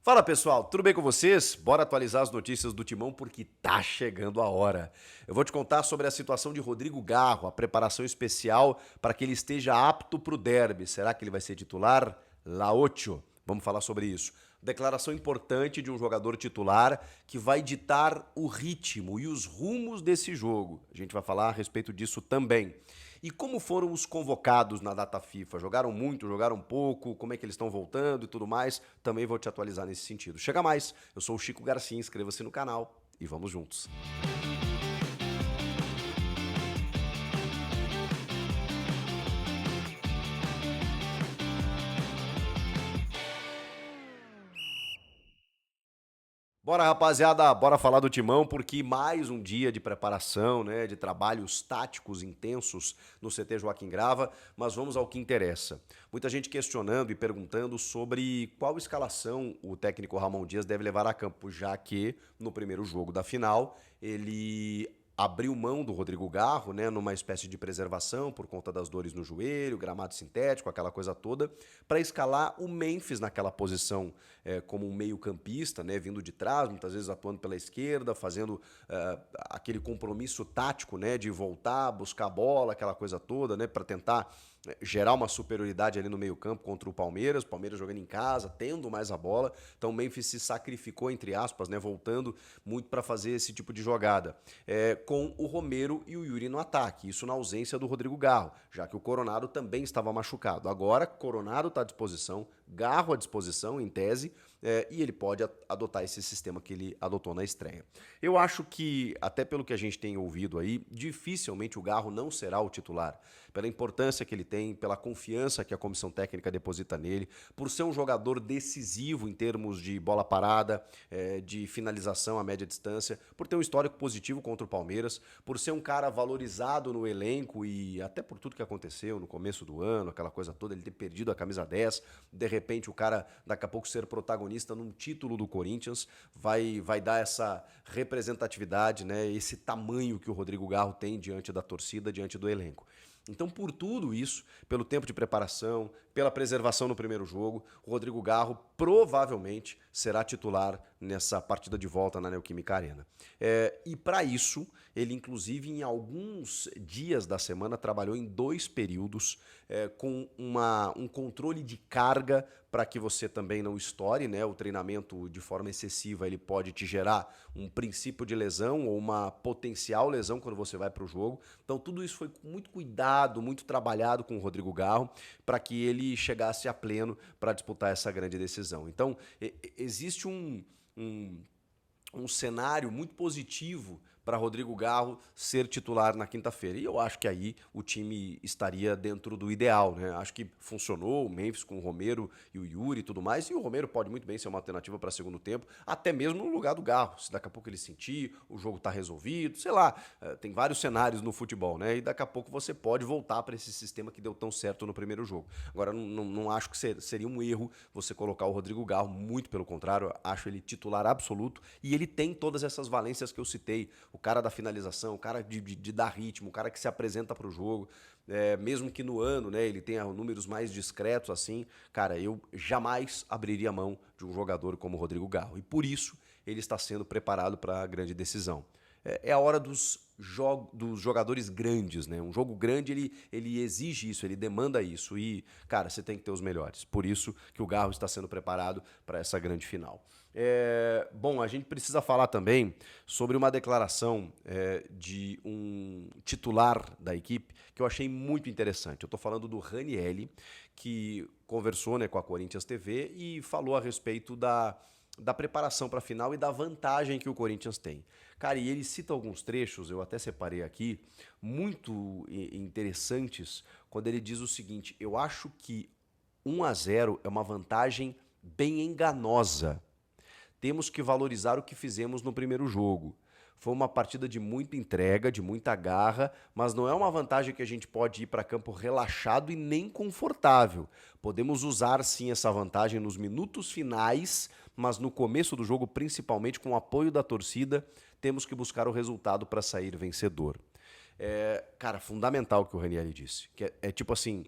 Fala pessoal, tudo bem com vocês? Bora atualizar as notícias do Timão porque tá chegando a hora. Eu vou te contar sobre a situação de Rodrigo Garro, a preparação especial para que ele esteja apto para o derby. Será que ele vai ser titular? La ocho. Vamos falar sobre isso. Declaração importante de um jogador titular que vai ditar o ritmo e os rumos desse jogo. A gente vai falar a respeito disso também. E como foram os convocados na data FIFA? Jogaram muito, jogaram pouco? Como é que eles estão voltando e tudo mais? Também vou te atualizar nesse sentido. Chega mais, eu sou o Chico Garcia, inscreva-se no canal e vamos juntos. Bora, rapaziada, bora falar do Timão, porque mais um dia de preparação, né, de trabalhos táticos intensos no CT Joaquim Grava, mas vamos ao que interessa. Muita gente questionando e perguntando sobre qual escalação o técnico Ramon Dias deve levar a campo, já que no primeiro jogo da final ele abriu mão do Rodrigo Garro, né, numa espécie de preservação por conta das dores no joelho, gramado sintético, aquela coisa toda, para escalar o Memphis naquela posição como um meio-campista, né, vindo de trás, muitas vezes atuando pela esquerda, fazendo aquele compromisso tático, né, de voltar, buscar a bola, aquela coisa toda, né, para tentar gerar uma superioridade ali no meio-campo contra o Palmeiras jogando em casa, tendo mais a bola. Então o Memphis se sacrificou, entre aspas, né, voltando muito para fazer esse tipo de jogada. Com o Romero e o Yuri no ataque, isso na ausência do Rodrigo Garro, já que o Coronado também estava machucado. Agora, Coronado está à disposição, Garro à disposição, em tese, e ele pode adotar esse sistema que ele adotou na estreia. Eu acho que, até pelo que a gente tem ouvido aí, dificilmente o Garro não será o titular, pela importância que ele tem, pela confiança que a comissão técnica deposita nele, por ser um jogador decisivo em termos de bola parada, de finalização a média distância, por ter um histórico positivo contra o Palmeiras, por ser um cara valorizado no elenco e até por tudo que aconteceu no começo do ano, aquela coisa toda, ele ter perdido a camisa 10, de repente o cara daqui a pouco ser protagonista num título do Corinthians, vai dar essa representatividade, né, esse tamanho que o Rodrigo Garro tem diante da torcida, diante do elenco. Então, por tudo isso, pelo tempo de preparação, pela preservação no primeiro jogo, o Rodrigo Garro provavelmente será titular nessa partida de volta na Neoquímica Arena. E para isso, ele inclusive em alguns dias da semana trabalhou em 2 períodos com um controle de carga para que você também não estoure, né? O treinamento de forma excessiva ele pode te gerar um princípio de lesão ou uma potencial lesão quando você vai para o jogo. Então tudo isso foi com muito cuidado, muito trabalhado com o Rodrigo Garro para que ele chegasse a pleno para disputar essa grande decisão. Então existe um cenário muito positivo para Rodrigo Garro ser titular na quinta-feira. E eu acho que aí o time estaria dentro do ideal, né? Acho que funcionou o Memphis com o Romero e o Yuri e tudo mais. E o Romero pode muito bem ser uma alternativa para segundo tempo, até mesmo no lugar do Garro. Se daqui a pouco ele sentir, o jogo está resolvido, sei lá. Tem vários cenários no futebol, né? E daqui a pouco você pode voltar para esse sistema que deu tão certo no primeiro jogo. Agora, não acho que seria um erro você colocar o Rodrigo Garro, muito pelo contrário, acho ele titular absoluto e ele tem todas essas valências que eu citei. O cara da finalização, o cara de dar ritmo, o cara que se apresenta para o jogo, mesmo que no ano, né, ele tenha números mais discretos assim, cara, eu jamais abriria mão de um jogador como o Rodrigo Garro. E por isso ele está sendo preparado para a grande decisão. É a hora dos jogadores grandes, né? Um jogo grande, ele exige isso, ele demanda isso. E, cara, você tem que ter os melhores. Por isso que o Garro está sendo preparado para essa grande final. Bom, a gente precisa falar também sobre uma declaração de um titular da equipe que eu achei muito interessante. Eu estou falando do Ranieri, que conversou, né, com a Corinthians TV e falou a respeito da preparação para a final e da vantagem que o Corinthians tem. Cara, e ele cita alguns trechos, eu até separei aqui, muito interessantes, quando ele diz o seguinte: eu acho que 1-0 é uma vantagem bem enganosa. Temos que valorizar o que fizemos no primeiro jogo. Foi uma partida de muita entrega, de muita garra, mas não é uma vantagem que a gente pode ir para campo relaxado e nem confortável. Podemos usar sim essa vantagem nos minutos finais, mas no começo do jogo, principalmente com o apoio da torcida, temos que buscar o resultado para sair vencedor. Cara, fundamental o que o Ranieri disse. Que é tipo assim,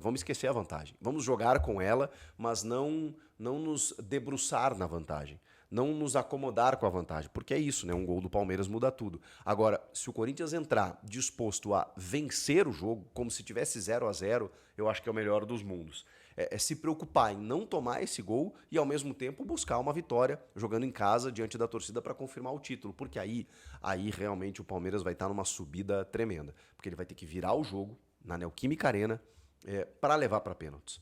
vamos esquecer a vantagem. Vamos jogar com ela, mas não nos debruçar na vantagem, não nos acomodar com a vantagem, porque é isso, né? Um gol do Palmeiras muda tudo. Agora, se o Corinthians entrar disposto a vencer o jogo, como se tivesse 0-0, eu acho que é o melhor dos mundos. É se preocupar em não tomar esse gol e, ao mesmo tempo, buscar uma vitória jogando em casa diante da torcida para confirmar o título, porque aí realmente o Palmeiras vai estar numa subida tremenda, porque ele vai ter que virar o jogo na Neoquímica Arena para levar para pênaltis.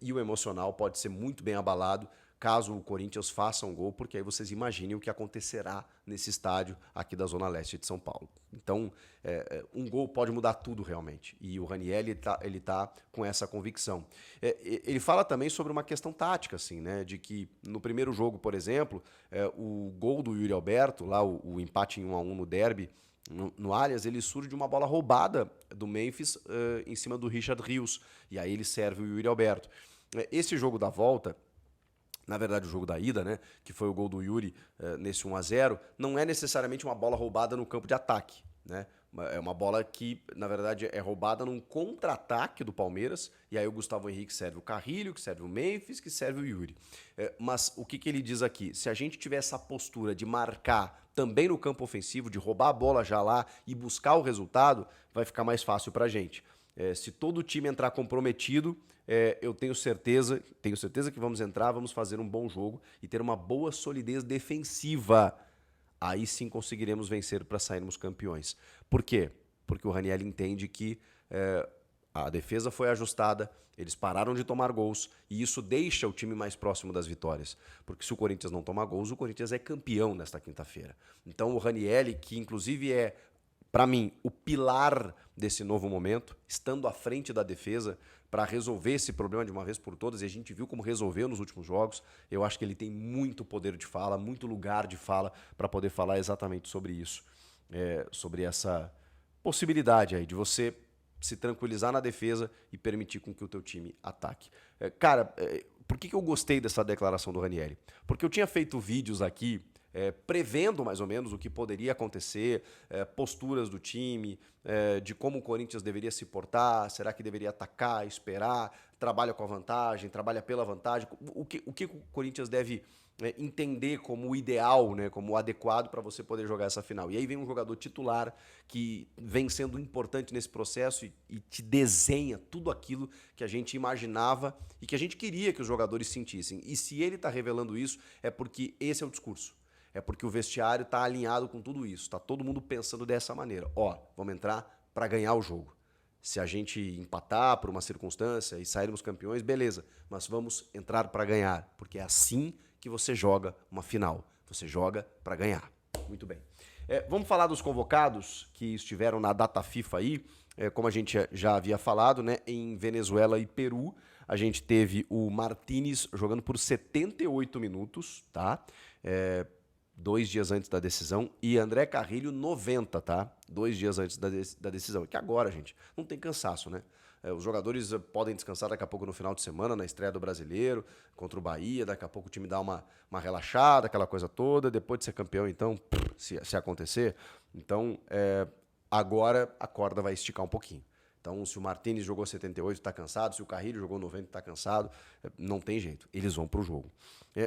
E o emocional pode ser muito bem abalado caso o Corinthians faça um gol, porque aí vocês imaginem o que acontecerá nesse estádio aqui da Zona Leste de São Paulo. Então, um gol pode mudar tudo realmente, e o Raniel ele tá com essa convicção. Ele fala também sobre uma questão tática, assim, né, de que no primeiro jogo, por exemplo, o gol do Yuri Alberto, lá o empate em 1-1 no derby, no Allianz, ele surge de uma bola roubada do Memphis em cima do Richard Rios, e aí ele serve o Yuri Alberto. Esse jogo da volta, na verdade o jogo da ida, né, que foi o gol do Yuri nesse 1-0, não é necessariamente uma bola roubada no campo de ataque, né? É uma bola que, na verdade, é roubada num contra-ataque do Palmeiras, e aí o Gustavo Henrique serve o Carrilho, que serve o Memphis, que serve o Yuri. Mas o que ele diz aqui? Se a gente tiver essa postura de marcar também no campo ofensivo, de roubar a bola já lá e buscar o resultado, vai ficar mais fácil pra gente. Se todo o time entrar comprometido, eu tenho certeza que vamos entrar, vamos fazer um bom jogo e ter uma boa solidez defensiva. Aí sim conseguiremos vencer para sairmos campeões. Por quê? Porque o Raniel entende que a defesa foi ajustada, eles pararam de tomar gols e isso deixa o time mais próximo das vitórias. Porque se o Corinthians não tomar gols, o Corinthians é campeão nesta quinta-feira. Então o Raniel, que inclusive é, para mim, o pilar desse novo momento, estando à frente da defesa para resolver esse problema de uma vez por todas, e a gente viu como resolveu nos últimos jogos, eu acho que ele tem muito poder de fala, muito lugar de fala para poder falar exatamente sobre isso, sobre essa possibilidade aí de você se tranquilizar na defesa e permitir com que o teu time ataque. Cara, por que eu gostei dessa declaração do Ranieri? Porque eu tinha feito vídeos aqui prevendo mais ou menos o que poderia acontecer, posturas do time, de como o Corinthians deveria se portar, será que deveria atacar, esperar, trabalha com a vantagem, trabalha pela vantagem, o que o Corinthians deve entender como o ideal, né, como o adequado para você poder jogar essa final. E aí vem um jogador titular que vem sendo importante nesse processo e te desenha tudo aquilo que a gente imaginava e que a gente queria que os jogadores sentissem. E se ele está revelando isso, é porque esse é o discurso. É porque o vestiário está alinhado com tudo isso. Está todo mundo pensando dessa maneira. Vamos entrar para ganhar o jogo. Se a gente empatar por uma circunstância e sairmos campeões, beleza. Mas vamos entrar para ganhar. Porque é assim que você joga uma final. Você joga para ganhar. Muito bem. Vamos falar dos convocados que estiveram na data FIFA aí. Como a gente já havia falado, né, em Venezuela e Peru, a gente teve o Martínez jogando por 78 minutos, tá? 2 dias antes da decisão, e André Carrilho 90, tá? 2 dias antes da decisão. Que agora, gente, não tem cansaço, né? Os jogadores podem descansar daqui a pouco no final de semana, na estreia do Brasileiro, contra o Bahia, daqui a pouco o time dá uma relaxada, aquela coisa toda, depois de ser campeão, então, se acontecer. Então, agora a corda vai esticar um pouquinho. Então, se o Martínez jogou 78 está cansado, se o Carrilho jogou 90 está cansado, não tem jeito, eles vão para o jogo.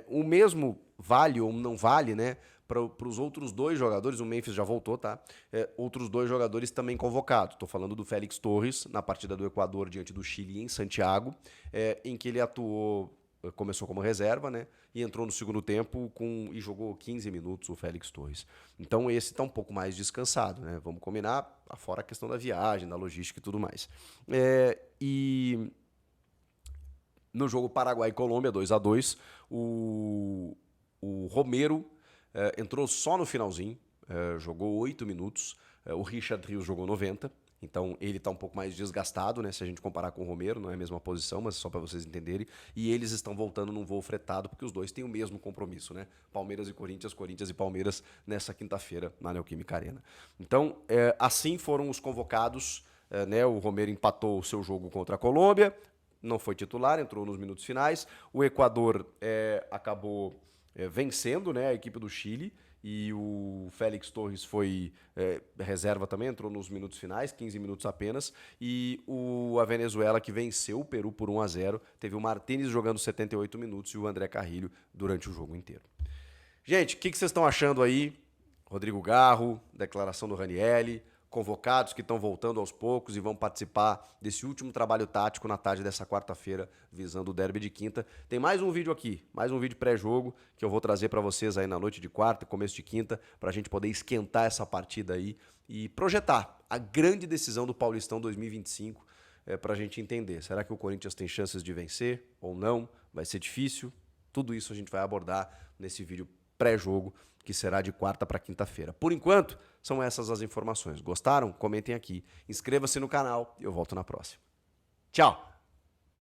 O mesmo vale ou não vale, né, para os outros 2 jogadores, o Memphis já voltou, tá? Outros 2 jogadores também convocados. Estou falando do Félix Torres, na partida do Equador diante do Chile em Santiago, em que ele atuou, começou como reserva, né? E entrou no segundo tempo e jogou 15 minutos o Félix Torres. Então esse está um pouco mais descansado, né? Vamos combinar, fora a questão da viagem, da logística e tudo mais. E no jogo Paraguai e Colômbia, 2-2, o Romero entrou só no finalzinho, jogou 8 minutos, o Richard Rios jogou 90. Então ele está um pouco mais desgastado, né? Se a gente comparar com o Romero, não é a mesma posição, mas só para vocês entenderem. E eles estão voltando num voo fretado, porque os dois têm o mesmo compromisso, né? Palmeiras e Corinthians, Corinthians e Palmeiras nessa quinta-feira na Neoquímica Arena. Então, assim foram os convocados, né? O Romero empatou o seu jogo contra a Colômbia, não foi titular, entrou nos minutos finais. O Equador acabou vencendo, né, a equipe do Chile, e o Félix Torres foi reserva também, entrou nos minutos finais, 15 minutos apenas, e a Venezuela, que venceu o Peru por 1-0, teve o Martínez jogando 78 minutos e o André Carrilho durante o jogo inteiro. Gente, o que vocês estão achando aí? Rodrigo Garro, declaração do Ranieri, convocados que estão voltando aos poucos e vão participar desse último trabalho tático na tarde dessa quarta-feira, visando o derby de quinta. Tem mais um vídeo aqui, mais um vídeo pré-jogo, que eu vou trazer para vocês aí na noite de quarta, começo de quinta, para a gente poder esquentar essa partida aí e projetar a grande decisão do Paulistão 2025, para a gente entender. Será que o Corinthians tem chances de vencer ou não? Vai ser difícil? Tudo isso a gente vai abordar nesse vídeo pré-jogo, que será de quarta para quinta-feira. Por enquanto, são essas as informações. Gostaram? Comentem aqui. Inscreva-se no canal e eu volto na próxima. Tchau!